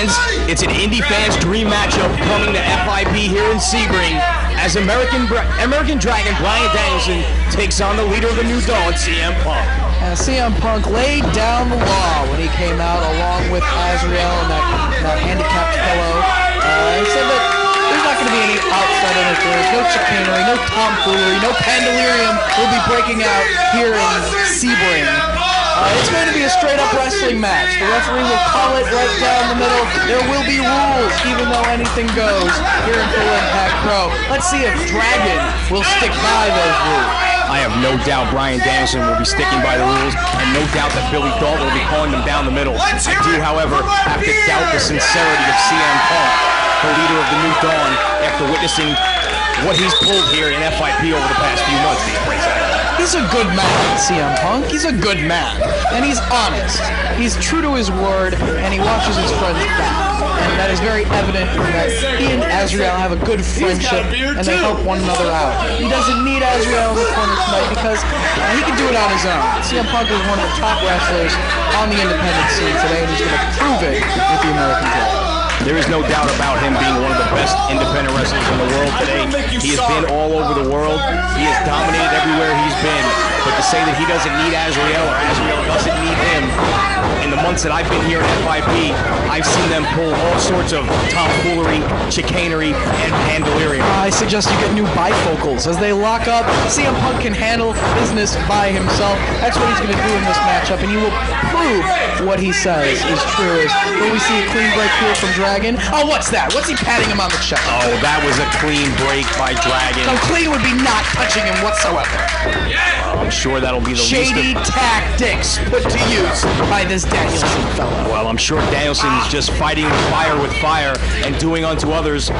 fans, it's an indie fans' dream matchup coming to FIP here in Sebring as American Dragon Bryan Danielson takes on the leader of the New Dawn, CM Punk. CM Punk laid down the law when he came out along with Azrael and that handicapped fellow. He said that there's not going to be any outside interference, no chicanery, no tomfoolery, no pandalirium will be breaking out here in Sebring. It's going to be a straight-up wrestling match. The referee will call it right down the middle. There will be rules, even though anything goes here in Full Impact Pro. Let's see if Dragon will stick by those rules. I have no doubt Bryan Danielson will be sticking by the rules, and no doubt that Billy Dalton will be calling them down the middle. I do, however, have to doubt the sincerity of CM Punk, the leader of the New Dawn, after witnessing what he's pulled here in FIP over the past few months. He's a good man, CM Punk. He's a good man. And he's honest. He's true to his word, and he watches his friends back. And that is very evident in that he and Azrael have a good friendship, and they help one another out. He doesn't need Azrael in the corner tonight because he can do it on his own. CM Punk is one of the top wrestlers on the independent scene today, and he's going to prove it with the American Dragon. There is no doubt about him being one of the best independent wrestlers in the world today. He has been all over the world. He has dominated everywhere he's been. But to say that he doesn't need Azrael or Azrael doesn't need him, in the months that I've been here at FIP, I've seen them pull all sorts of tomfoolery, chicanery, and pandalirium. I suggest you get new bifocals. As they lock up, CM Punk can handle business by himself. That's what he's going to do in this matchup, and he will prove what he says is true. When we see a clean break here from Dragon. Oh, what's that? What's he patting him on the chest? Oh, that was a clean break by Dragon. So clean would be not touching him whatsoever. Well, I'm sure that'll be the shady tactics put to use by this Danielson fellow. Well, I'm sure Danielson's just fighting fire with fire and doing unto others,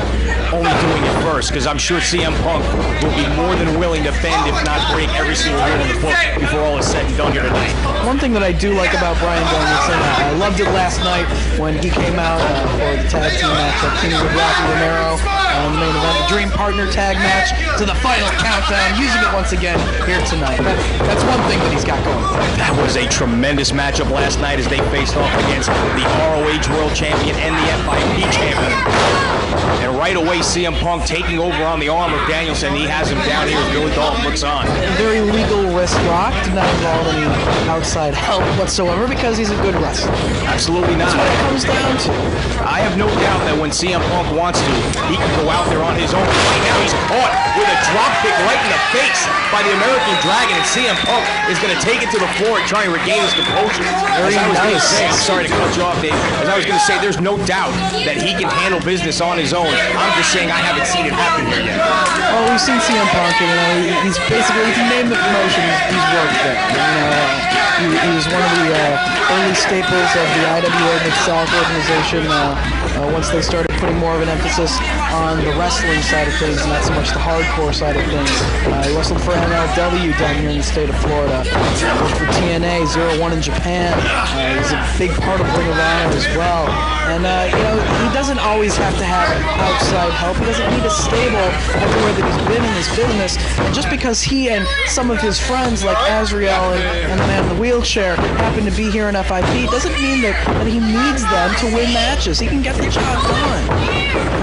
only doing it first, because I'm sure CM Punk will be more than willing to bend, if not break, every single rule in the book before all is said and done here tonight. One thing that I do like about Bryan Danielson, I loved it last night when he came out for the tag team matchup, teaming with Rocky Romero on the main event, the Dream Partner tag match to the final countdown, using it once again here tonight. That's one thing that he's got going. That was a tremendous matchup last night as they faced off against the ROH World Champion and the FIP Champion. And right away, CM Punk taking over on the arm of Danielson. He has him down here as Billy Dalton looks on. A very legal wrist lock, did not involve any outside help whatsoever because he's a good wrestler. Absolutely not. That's what it comes down to. I have no doubt that when CM Punk wants to, he can go out there on his own. Right now, he's caught with a drop kick right in the face by the American Dragon, and CM Punk is going to take it to the floor and try and regain his composure. As I was going to say, I'm sorry to cut you off, Dave. As I was going to say, there's no doubt that he can handle business on his own. I'm just saying I haven't seen it happen here yet. Well, we've seen CM Punk, and he's basically, if you name the promotion, he's worked there. He was one of the early staples of the IWA Mid-South organization once they started putting more of an emphasis on the wrestling side of things and not so much the hardcore side of things. He wrestled for MLW down here in the state of Florida. He worked for TNA, 01 in Japan. He's a big part of Ring of Honor as well. And, he doesn't always have to have outside help. He doesn't need a stable everywhere that he's been in his business. And just because he and some of his friends like Azrael and the man in the wheelchair happen to be here in FIP doesn't mean that he needs them to win matches. He can get the job done.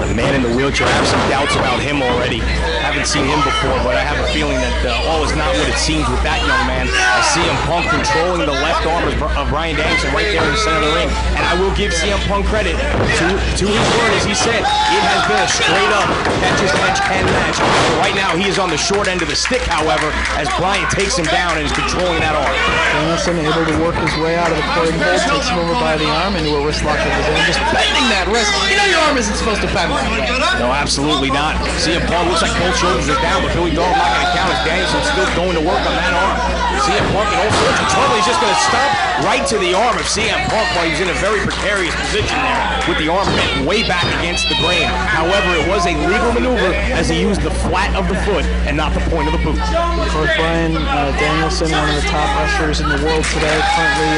The man in the wheelchair, I have some doubts about him already. I haven't seen him before, but I have a feeling that all is not what it seems with that young man. I see him Punk controlling the left arm of Bryan Danielson right there in the center of the ring. And I will give CM Punk credit to his word, as he said, it has been a straight-up catch-as-catch can match. Right now, he is on the short end of the stick, however, as Bryan takes him down and is controlling that arm. Danielson able to work his way out of the cording hold, takes him over by the arm into a wrist lock of his own, just bending that wrist. You know your arm isn't supposed to bend that way. No, absolutely not. CM Punk looks like both shoulders are down, but Billy Dalton not going to count as Danielson's still going to work on that arm. CM Punk in all sorts of trouble. He's just going to stomp right to the arm of CM Punk while he's in a very precarious position there with the arm bent way back against the grain. However, it was a legal maneuver as he used the flat of the foot and not the point of the boot. Of course, Bryan Danielson, one of the top wrestlers in the world today, currently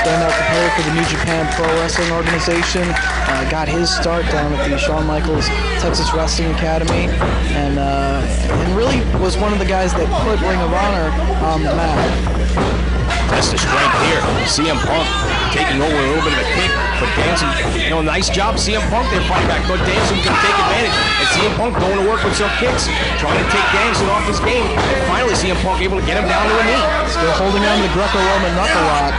standout competitor for the New Japan Pro Wrestling Organization. Got his start down at the Shawn Michaels Texas Wrestling Academy, and really was one of the guys that put Ring of Honor on the map. That's the strength here. CM Punk taking over a little bit of a kick, but Danielson, nice job CM Punk there fighting back. But Danielson can take advantage, and CM Punk going to work with some kicks, trying to take Danielson off his game. And finally, CM Punk able to get him down to a knee. Still holding on to the Greco-Roman knuckle lock.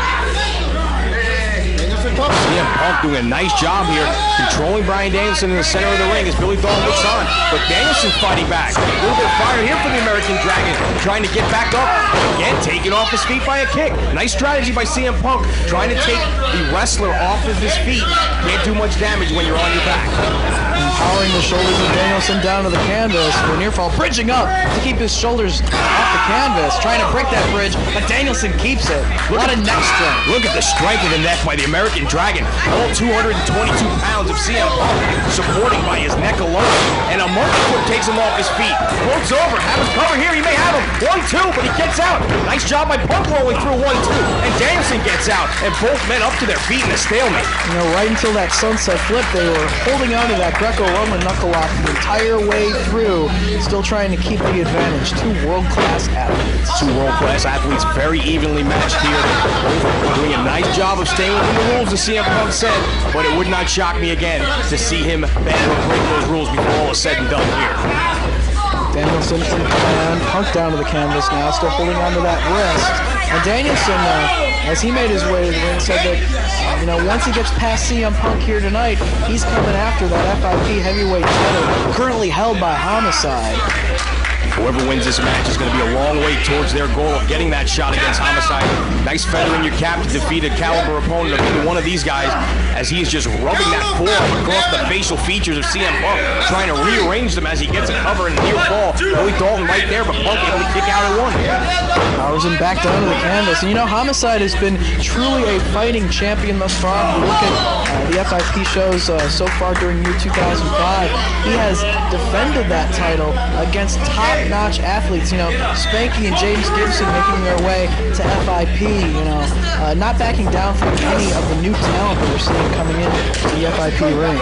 CM Punk doing a nice job here, controlling Bryan Danielson in the center of the ring as Billy Dalton looks on. But Danielson fighting back. A little bit of fire here for the American Dragon, trying to get back up. Again, taken off his feet by a kick. Nice strategy by CM Punk, trying to take the wrestler off of his feet. Can't do much damage when you're on your back. Empowering the shoulders of Danielson down to the canvas for a near fall, bridging up to keep his shoulders off the canvas, trying to break that bridge, but Danielson keeps it. A lot of neck strength. Look at the strength of the neck by the American Dragon. All 222 pounds of CM Punk supporting by his neck alone. And a monkey foot takes him off his feet. Floats over, have his cover here. He may have him. 1-2, but he gets out. Nice job by Punk rolling through 1-2. And Danielson gets out. And both men up to their feet in a stalemate. Right until that sunset flip, they were holding on to that Greco-Roman knuckle lock the entire way through, still trying to keep the advantage. Two world-class athletes. Two world-class athletes, very evenly matched here. Both doing a nice job of staying within the rules, as CM Punk said, but it would not shock me again to see him bend or break those rules before all is said and done here. Danielson in command, Punk down to the canvas now, still holding on to that wrist. And Danielson, as he made his way to the ring, said that, once he gets past CM Punk here tonight, he's coming after that FIP heavyweight title, currently held by Homicide. Whoever wins this match is going to be a long way towards their goal of getting that shot against Homicide. Nice feather in your cap to defeat a caliber opponent of either one of these guys, as he is just rubbing that forearm across the facial features of CM Punk, trying to rearrange them as he gets a cover and a near fall. Billy Dalton right there, but Punk able to kick out at one. Powers him back down to the canvas. And Homicide has been truly a fighting champion thus far. If you look at the FIP shows so far during year 2005, he has defended that title against top-notch athletes. Spanky and James Gibson making their way to FIP, not backing down from any of the new talent that we're seeing coming in to the FIP ring.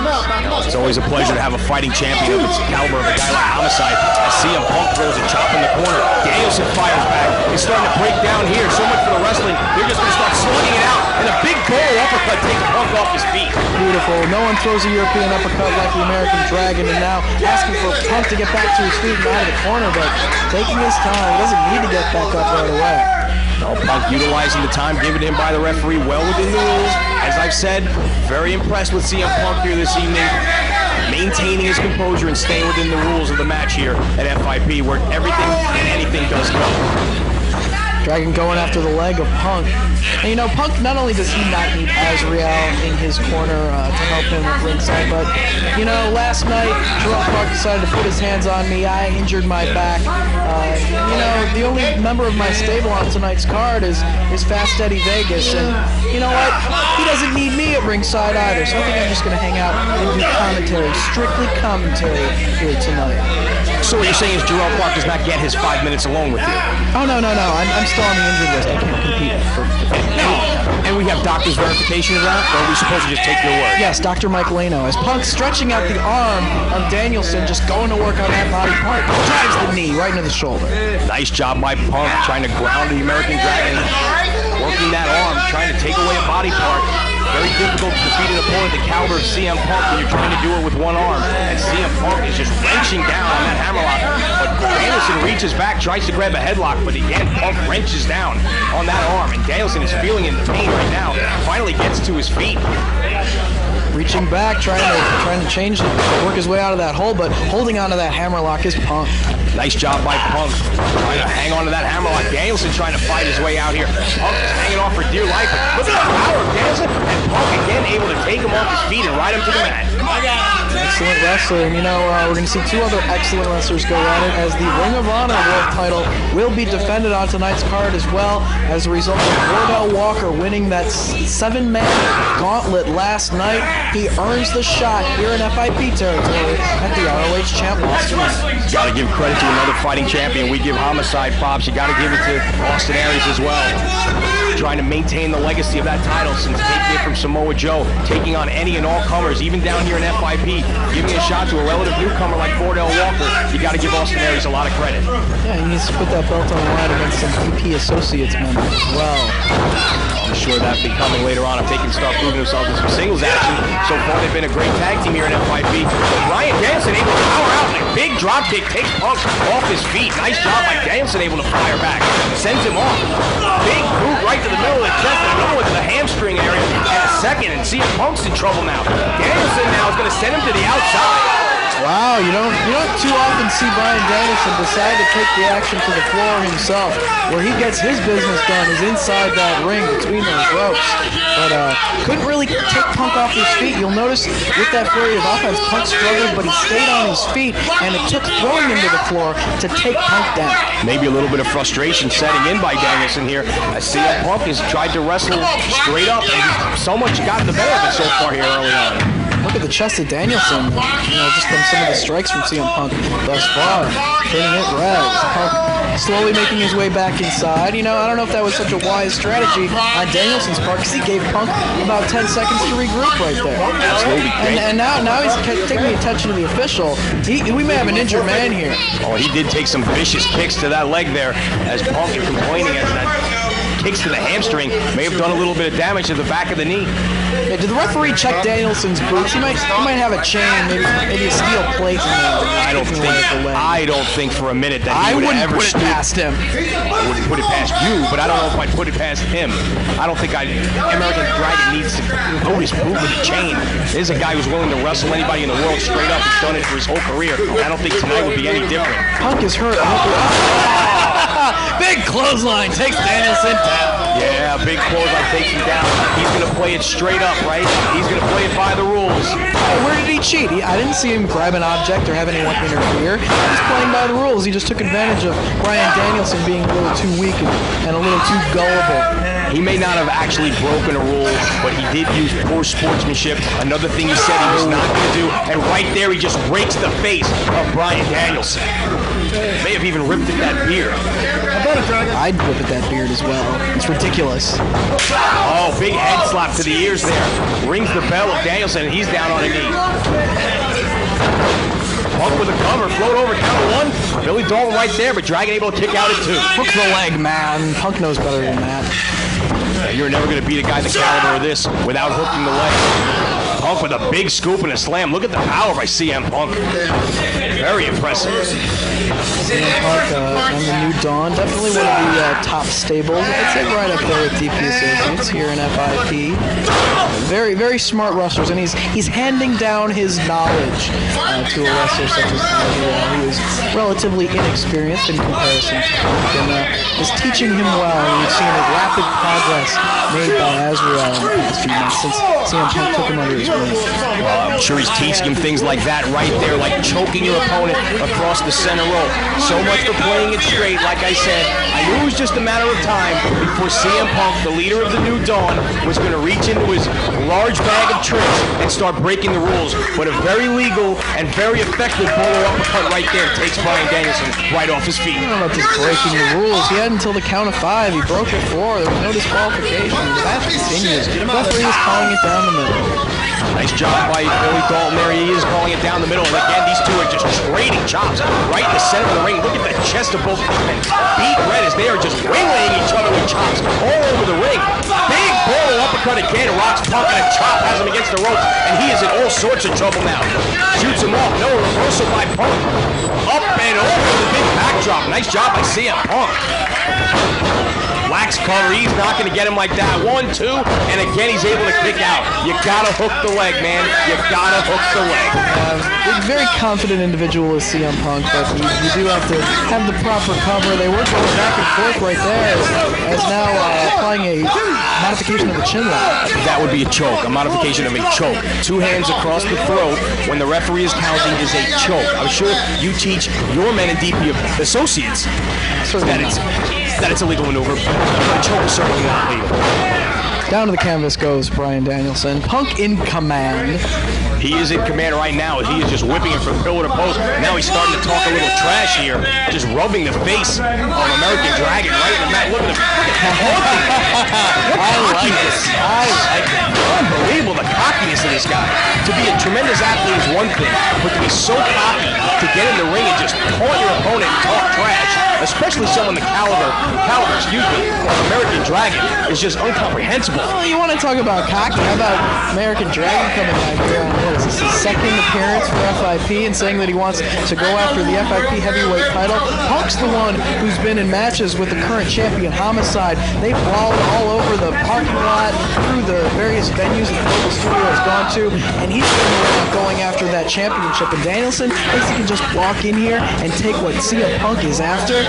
It's always a pleasure to have a fighting champion of its caliber of a guy like Homicide. As CM Punk throws a chop in the corner, Danielson fires back. He's starting to break down here. So much for the wrestling. They're just going to start slugging it out, and a big bull uppercut takes Punk off his feet. Beautiful. No one throws a European uppercut like the American Dragon, and now asking for Punk to get back to his feet and out of the corner, but taking his time. He doesn't need to get back up right away. No, Punk utilizing the time given to him by the referee well within the rules. As I've said, very impressed with CM Punk here this evening, maintaining his composure and staying within the rules of the match here at FIP, where everything and anything does go. Dragon going after the leg of Punk. And Punk, not only does he not need Azrael in his corner to help him at ringside, but, last night, Jerome Clark decided to put his hands on me. I injured my back. The only member of my stable on tonight's card is Fast Eddie Vegas. And you know what? He doesn't need me at ringside either, so I think I'm just going to hang out and do commentary, strictly commentary here tonight. So what you're saying is Jerome Clark does not get his 5 minutes alone with you? Oh, no. I'm still on the injured list. I can't compete for And we have doctor's verification of that, or are we supposed to just take your word? Yes, Dr. Mike Leno. As Punk stretching out the arm of Danielson, just going to work on that body part, drives the knee right into the shoulder. Nice job by Punk, trying to ground the American Dragon, working that arm, trying to take away a body part. Very difficult to defeat an opponent the caliber of CM Punk when you're trying to do it with one arm. And CM Punk is just wrenching down on that hammerlock. But Danielson reaches back, tries to grab a headlock, but again, Punk wrenches down on that arm. And Danielson is feeling in the pain right now. Finally gets to his feet. Reaching back, trying to change it, work his way out of that hole, but holding onto that hammerlock is Punk. Nice job by Punk, trying to hang on to that hammerlock. Danielson trying to fight his way out here. Punk is hanging on for dear life. Look at the power of Danielson, and Punk again able to take him off his feet and ride him to the mat. Excellent wrestler, and we're going to see two other excellent wrestlers go at it, as the Ring of Honor World title will be defended on tonight's card as well, as a result of Wardell Walker winning that 7-man gauntlet last night. He earns the shot here in FIP territory at the ROH Champ loss tonight. Got to give credit to another fighting champion. We give Homicide props. You got to give it to Austin Aries as well. Trying to maintain the legacy of that title since taking it from Samoa Joe, taking on any and all comers, even down here in FIP. giving a shot to a relative newcomer like Bordell Walker, you got to give Austin Aries a lot of credit. Yeah, he needs to put that belt on the line against some VP Associates members as well. I'm sure that'll be coming later on if they can start proving themselves in some singles action. So far, they've been a great tag team here in FIP. But Bryan Danielson able to power out with a big drop kick, takes Punk off his feet. Nice job by Danielson, able to fire back. Sends him off. Big boot right to the middle of the chest, and another one to the hamstring area. And a second, and CM Punk's in trouble now. Danielson now is going to send him to the outside. Wow, you don't too often see Bryan Danielson decide to take the action to the floor himself. Where he gets his business done is inside that ring between those ropes. But couldn't really take Punk off his feet. You'll notice with that flurry of offense, Punk struggled, but he stayed on his feet, and it took throwing him to the floor to take Punk down. Maybe a little bit of frustration setting in by Danielson here. I see that Punk has tried to wrestle straight up, and he's so much gotten the better of it so far here early on. Look at the chest of Danielson, just from some of the strikes from CM Punk thus far, turning it red. Punk slowly making his way back inside. I don't know if that was such a wise strategy on Danielson's part, because he gave Punk about 10 seconds to regroup right there. Absolutely great. And now he's taking attention to the official. We may have an injured man here. Oh, he did take some vicious kicks to that leg there, as Punk is complaining as that kicks to the hamstring may have done a little bit of damage to the back of the knee. Yeah, did the referee check Danielson's boots? He might have a chain, maybe a steel plate in there. I don't think for a minute that he would ever put it past him. I wouldn't put it past you, but I don't know if I'd put it past him. I don't think American Dragon needs to hold his boot with a chain. This is a guy who's willing to wrestle anybody in the world straight up. He's done it for his whole career. I don't think tonight would be any different. Punk is hurt. Big clothesline takes Danielson down. Yeah, big clothesline takes him down. He's going to play it straight up, right? He's going to play it by the rules. Where did he cheat? I didn't see him grab an object or have anyone interfere. He's playing by the rules. He just took advantage of Bryan Danielson being a little too weak and a little too gullible. He may not have actually broken a rule, but he did use poor sportsmanship. Another thing he said he was not going to do, and right there he just rakes the face of Bryan Danielson. May have even ripped at that beard. I'd rip at that beard as well. It's ridiculous. Oh, big head slap to the ears there. Rings the bell of Danielson, and he's down on a knee. Punk with a cover, float over, count of one. Billy Dalton right there, but Dragon able to kick out at two. Hook the leg, man. Punk knows better than that. You're never going to beat a guy the caliber of this without hooking the leg. Punk with a big scoop and a slam. Look at the power by CM Punk. Very impressive. CM Punk on the New Dawn. Definitely one of the top stables. I'd say right up there with DP Associates here in FIP. Very, very smart wrestlers, and he's handing down his knowledge to a wrestler such as Azrael, who is relatively inexperienced in comparison to Punk, and is teaching him well. And we've seen a rapid progress made by Azrael in the past few months since CM Punk took him under his wing. I'm sure he's teaching him things like that right there, like choking your opponent across the center row. So much for playing it straight. Like I said, I knew it was just a matter of time before CM Punk, the leader of the New Dawn, was going to reach into his large bag of tricks and start breaking the rules. But a very legal and very effective bolo uppercut right there takes Bryan Danielson right off his feet. I don't know about just breaking the rules. He had until the count of 5. He broke it 4. There was no disqualification. The match continues. The referee is calling it down the middle. Nice job by Billy Dalton there. He is calling it down the middle. And again, these two are just trading chops right in the center of the ring. Look at the chest of both men. Beat red as they are just waylaying each other with chops all over the ring. Big bolo uppercut again. Rocks Punk and a chop has him against the ropes. And he is in all sorts of trouble now. Shoots him off. No reversal by Punk. Up and over the big backdrop. Nice job by CM Punk. Lax cover, he's not going to get him like that. 1, 2, and again he's able to kick out. You got to hook the leg, man. You got to hook the leg. Very confident individual is CM Punk, but you do have to have the proper cover. They were going back and forth right there as now applying a modification of the chin lock. That would be a choke, a modification of a choke. 2 hands across the throat when the referee is counting is a choke. I'm sure you teach your men in DP Associates that it's a legal maneuver. A choke is certainly not legal. Down to the canvas goes Bryan Danielson. Punk in command. He is in command right now. He is just whipping him from pillar to post. Now he's starting to talk a little trash here. Just rubbing the face of American Dragon right in the mat. Look at him. I like this. Unbelievable, the cockiness of this guy. To be a tremendous athlete is one thing, be so cocky to get in the ring and just taunt your opponent and talk trash, especially someone the caliber, of American Dragon, is just incomprehensible. Well, you want to talk about cocky? How about American Dragon coming out here on, what is this, his second appearance for FIP, and saying that he wants to go after the FIP heavyweight title? Punk's the one who's been in matches with the current champion, Homicide. They've brawled all over the parking lot, through the various venues that the local studio has gone to, and he's been around going after that championship. And Danielson thinks he can just walk in here and take what CM Punk is after.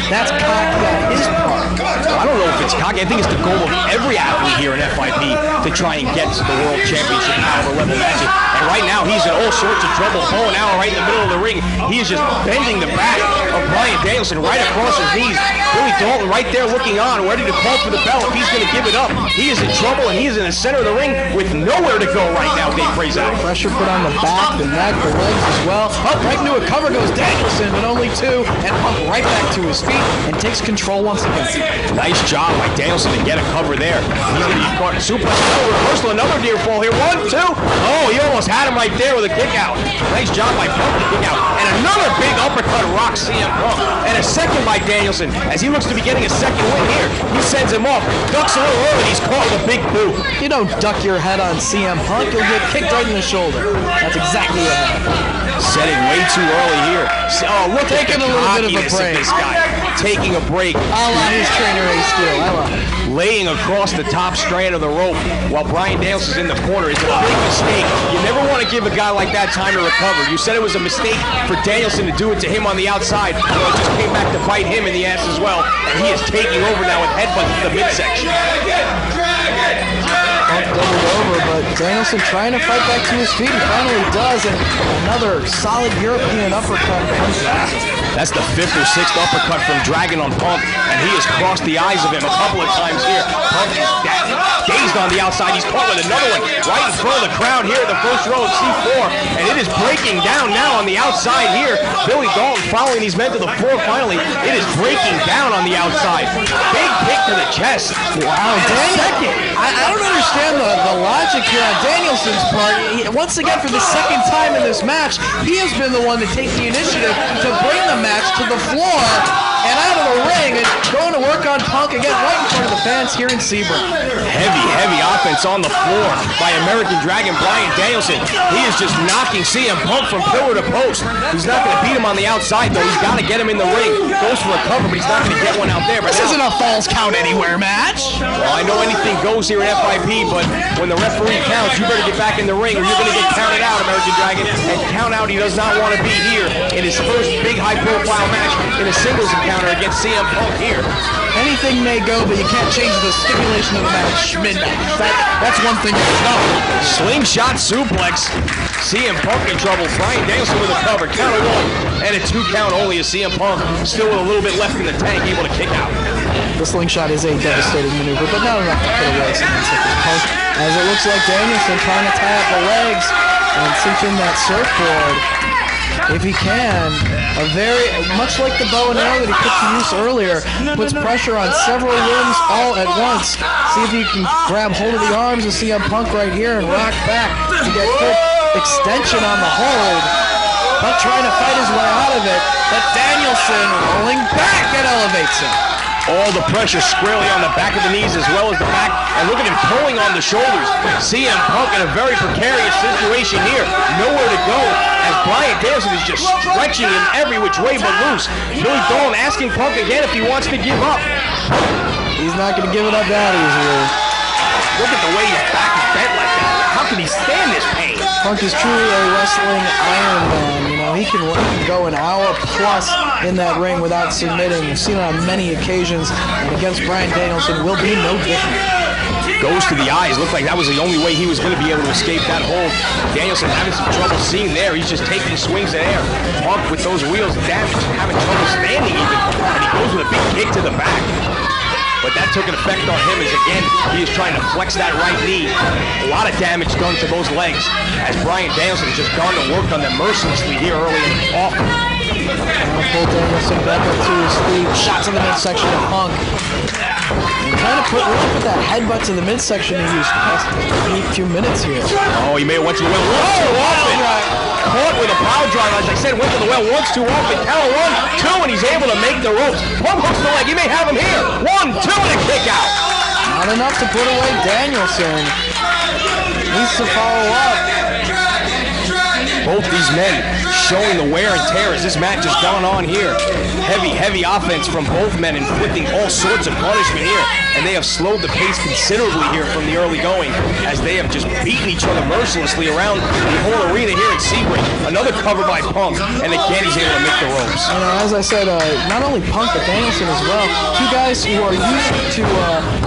That's cocky on his part. I don't know if it's cocky. I think it's the goal of every athlete here in FIP to try and get to the World Championship caliber level matches. And right now, he's in all sorts of trouble. Bow and arrow right in the middle of the ring. He is just bending the back of Bryan Danielson right across his knees. Billy Dalton right there looking on, ready to call for the bell if he's going to give it up. He is in trouble, and he is in the center of the ring with nowhere to go right now, Dave Prazak. Pressure put on the back, the neck, the legs as well. Up right into a cover goes Danielson, but only two, and Punk right back to his feet and takes control once again. Nice job by Danielson to get a cover there. He's going to be caught in suplex. Reversal, another near fall here. 1, 2. Oh, he almost had him right there with a kick out. Nice job by Punk to kick out. And another big uppercut rocks CM Punk. And a second by Danielson as he looks to be getting a second win here. He sends him off. Ducks a little early. He's caught with a big boot. You don't duck your head on CM Punk, you'll get kicked right in the shoulder. That's exactly what happened. Setting way too early here. Oh, look, taking a little bit of a break. This guy taking a break. I love his trainer Ace Steel. I love it. Laying across the top strand of the rope while Bryan Danielson's in the corner is a big mistake. You never want to give a guy like that time to recover. You said it was a mistake for Danielson to do it to him on the outside. Well, it just came back to bite him in the ass as well. And he is taking over now with headbutts to the midsection. Doubled over, but Danielson trying to fight back to his feet. He finally does, and another solid European uppercut comes back. That's the 5th or 6th uppercut from Dragon on Punk, and he has crossed the eyes of him a couple of times here. Punk is dazed on the outside. He's caught with another one right in front of the crowd here in the first row of C4, and it is breaking down now on the outside here. Billy Dalton following these men to the floor finally. It is breaking down on the outside. Big kick to the chest. Wow, Daniel. I don't understand the logic here on Danielson's part. Once again, for the second time in this match, he has been the one to take the initiative to bring the match to the floor and out of the ring and going to work on Punk again right in front of the fans here in Sebring. Heavy offense on the floor by American Dragon Bryan Danielson. He is just knocking CM Punk from pillar to post. He's not going to beat him on the outside, though. He's got to get him in the ring. Goes for a cover, but he's not going to get one out there. But this isn't a falls count anywhere match. Well, I know anything goes here in FIP, but when the referee counts, you better get back in the ring or you're going to get counted out, American Dragon. And count out, he does not want to be here in his first big high-profile match in a singles encounter against CM Punk here. Anything may go, but you can't change the stipulation of the match mid-match. That's one thing you know. Slingshot suplex. CM Punk in trouble. Bryan Danielson with a cover. Count of 1 and a 2 count only as CM Punk still with a little bit left in the tank, able to kick out. The slingshot is a devastating maneuver, but not enough to put away Punk, as it looks like Danielson trying to tie up the legs and cinch in that surfboard. If he can, much like the bow and arrow that he put to use earlier, puts pressure on several limbs all at once. See if he can grab hold of the arms of CM Punk right here and rock back to get quick extension on the hold. Punk trying to fight his way out of it, but Danielson rolling back and elevates him. All the pressure squarely on the back of the knees as well as the back. And look at him pulling on the shoulders. CM Punk in a very precarious situation here. Nowhere to go as Bryan Danielson is just stretching him every which way but loose. Billy Dalton asking Punk again if he wants to give up. He's not going to give it up that easily. Look at the way his back is bent like that. How can he stand this pain? Punk is truly a wrestling Iron Man. You know, he can go an hour plus in that ring without submitting. We've seen it on many occasions, and against Bryan Danielson will be no different. Goes to the eyes. Looked like that was the only way he was going to be able to escape that hold. Danielson having some trouble seeing there. He's just taking swings in air. Punk with those wheels damaged, having trouble standing even. And he goes with a big kick to the back. But that took an effect on him as, again, he is trying to flex that right knee. A lot of damage done to those legs as Bryan Danielson has just gone to work on them mercilessly here early in the off. Pull Danielson back up to his feet. Shots in the midsection of Punk. And trying to put that headbutt to the midsection he used the past few minutes here. Oh, he may have went to the wheel. Whoa, off it. caught with a pile driver. As I said, went to the well once too often. Count 1, 2, and he's able to make the ropes. Punk hooks the leg. You may have him here. 1, 2, and a kick out. Not enough to put away Danielson. Needs to follow up. Both these men showing the wear and tear as this match has gone on here. Heavy offense from both men, inflicting all sorts of punishment here. And they have slowed the pace considerably here from the early going as they have just beaten each other mercilessly around the whole arena here in Sebring. Another cover by Punk, and again he's able to make the ropes. You know, as I said, not only Punk but Danielson as well. Two guys who are used to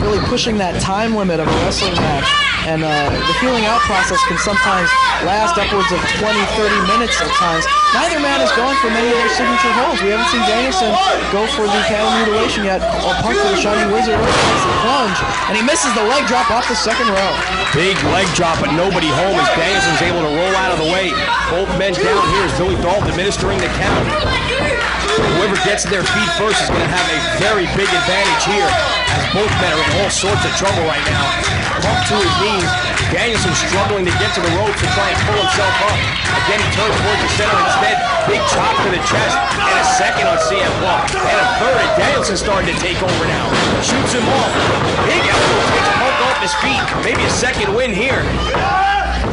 really pushing that time limit of a wrestling match. And the feeling out process can sometimes last upwards of 20, 30 minutes at times. Neither man is going for many of their signature holds. We haven't seen Danielson go for the cattle mutilation yet, or Punk for the shiny wizard plunge, and he misses the leg drop off the second row. Big leg drop, but nobody home as Danielson's able to roll out of the way. Both men down here as Billy Dalton administering the count. Whoever gets to their feet first is going to have a very big advantage here, as both men are in all sorts of trouble right now. Punk to his knees. Danielson struggling to get to the ropes to try and pull himself up. Again, he turns towards the center instead. Big chop to the chest, and a second on CM Punk. And a third, and Danielson starting to take over now. Shoots him off. Big elbow takes Punk off his feet. Maybe a second win here.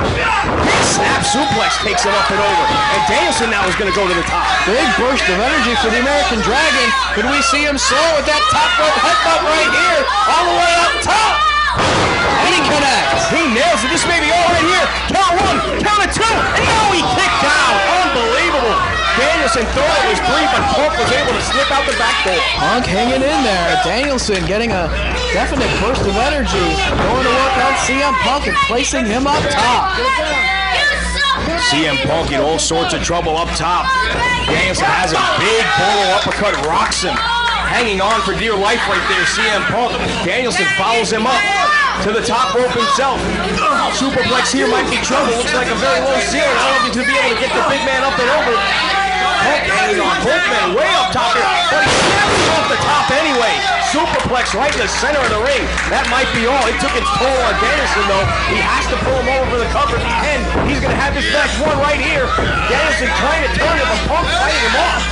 Big snap suplex takes him up and over. And Danielson now is going to go to the top. Big burst of energy for the American Dragon. Could we see him slow with that top rope headbutt right here? All the way up top. And he connects. He nails it. This may be all right here. Count 1, count 2, and now he kicked out. Unbelievable. Danielson thought it was 3, but Punk was able to slip out the back door. Punk hanging in there. Danielson getting a definite burst of energy. Going to work on CM Punk and placing him up top. CM Punk in all sorts of trouble up top. Danielson has a big polo uppercut, rocks him. Hanging on for dear life right there, CM Punk. Danielson follows him up to the top rope himself. Superplex here might be trouble. Looks like a very low ceiling. I don't know if he's going to be able to get the big man up and over. Punk hanging on. Both men way up top here, but he snaps off the top anyway. Superplex right in the center of the ring. That might be all. It took its toll on Danielson, though. He has to pull him over for the cover, and he's going to have this match won right here. Danielson trying to turn him, but Punk fighting him off.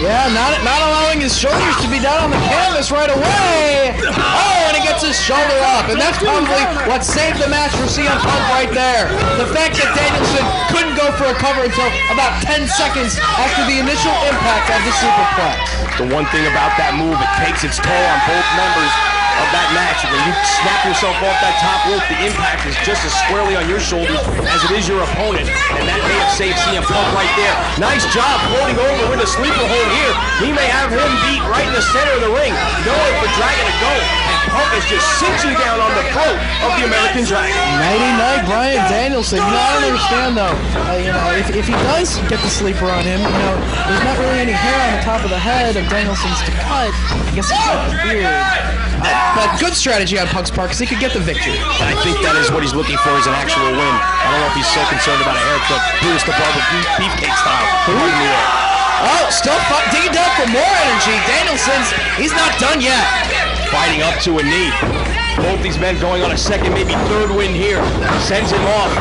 Yeah, not allowing his shoulders to be down on the canvas right away. Oh, and he gets his shoulder up, and that's probably what saved the match for CM Punk right there. The fact that Danielson couldn't go for a cover until about 10 seconds after the initial impact of the superplex. The one thing about that move, it takes its toll on both members of that match. When you snap yourself off that top rope, the impact is just as squarely on your shoulders as it is your opponent, and that may have saved CM Punk right there. Nice job floating over with a sleeper hold here. He may have him beat right in the center of the ring. Nowhere for Dragon to go, and Punk is just cinching down on the throat of the American Dragon. Nighty-night, Bryan Danielson. You know, I don't understand, though. If he does get the sleeper on him, there's not really any hair on the top of the head of Danielson's to cut. I guess it's not the beard. But good strategy on Punk's part, because he could get the victory. I think that is what he's looking for, is an actual win. I don't know if he's so concerned about a haircut. Bruce the Barber beefcake style. Oh, still digging down for more energy. He's not done yet. Fighting up to a knee. Both these men going on a second, maybe third win here. Sends him off.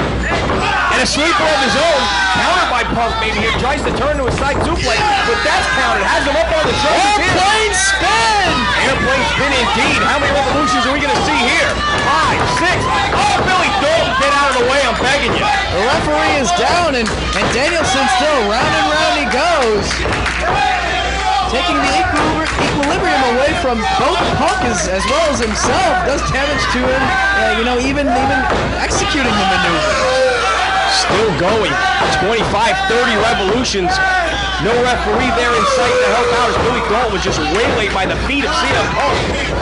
And a sleeper of his own, countered by Punk maybe here. Tries to turn to a side suplex, but that's countered. Has him up on the shoulders. Airplane spin! Airplane spin indeed. How many revolutions are we going to see here? 5, 6. Oh, Billy Dalton, get out of the way. I'm begging you. The referee is down, and Danielson still round and round he goes. Taking the equilibrium away from both Punk as well as himself. Does damage to him, even executing the maneuver. Still going. 25, 30 revolutions. No referee there in sight to help out as Billy Dalton was just waylaid by the feet of CM Punk.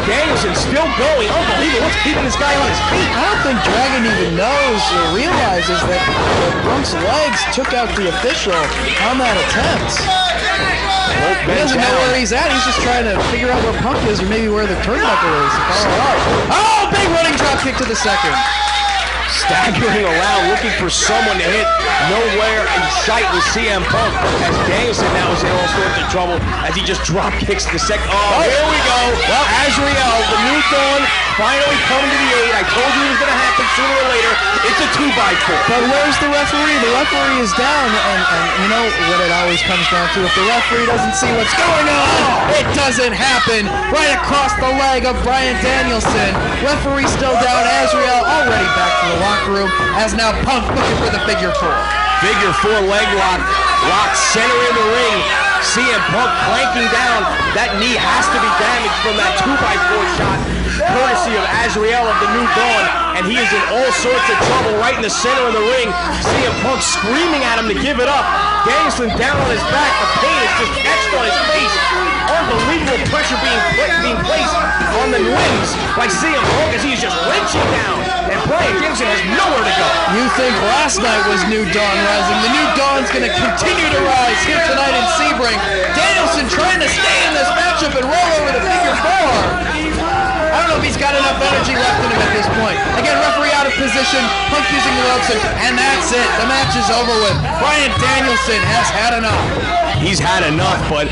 Danielson still going. Unbelievable. What's keeping this guy on his feet? I don't think Dragon even knows or realizes that Punk's legs took out the official on that attempt. He doesn't know where he's at. He's just trying to figure out where Punk is, or maybe where the turnbuckle is. Oh, big running drop kick to the second. Staggering around, looking for someone to hit. Nowhere in sight with CM Punk, as Danielson now is in all sorts of trouble as he just drop kicks the second. Oh, here we go. Well, Azrael, the new dawn, finally coming to the aid. I told you it was going to happen sooner or later. It's a 2x4. But where's the referee? The referee is down, and you know what it always comes down to? If the referee doesn't see what's going on, it doesn't happen. Right across the leg of Bryan Danielson. Referee still down. Azrael already back to the locker room, as now Punk looking for the figure 4. Figure 4 leg lock. Lock center in the ring. CM Punk clanking down. That knee has to be damaged from that 2x4 shot, courtesy of Azrael of the New Dawn, and he is in all sorts of trouble right in the center of the ring. CM Punk screaming at him to give it up. Danielson down on his back. The pain is just etched on his face. Unbelievable pressure being placed on the limbs by CM Punk as he's just wrenching down, and Bryan Danielson has nowhere to go. You think last night was New Dawn rising. The New Dawn's going to continue to rise here tonight in Sebring. Danielson trying to stay in this matchup and roll over the figure 4. I don't know if he's got enough energy left in him at this point. Again, referee out of position, Punk using the ropes, and that's it. The match is over with. Bryan Danielson has had enough. He's had enough, but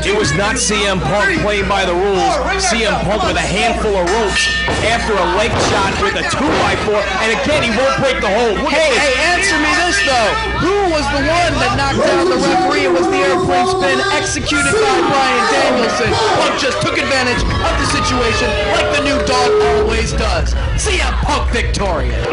it was not CM Punk playing by the rules. CM Punk with a handful of ropes after a leg shot with a 2x4, and again, he won't break the hold. Hey, answer me this, though. Who was the one that knocked down the referee? It was the airplane spin executed by Bryan Danielson. Punk just took advantage of the situation like the New Dawn always does. CM Punk victorious.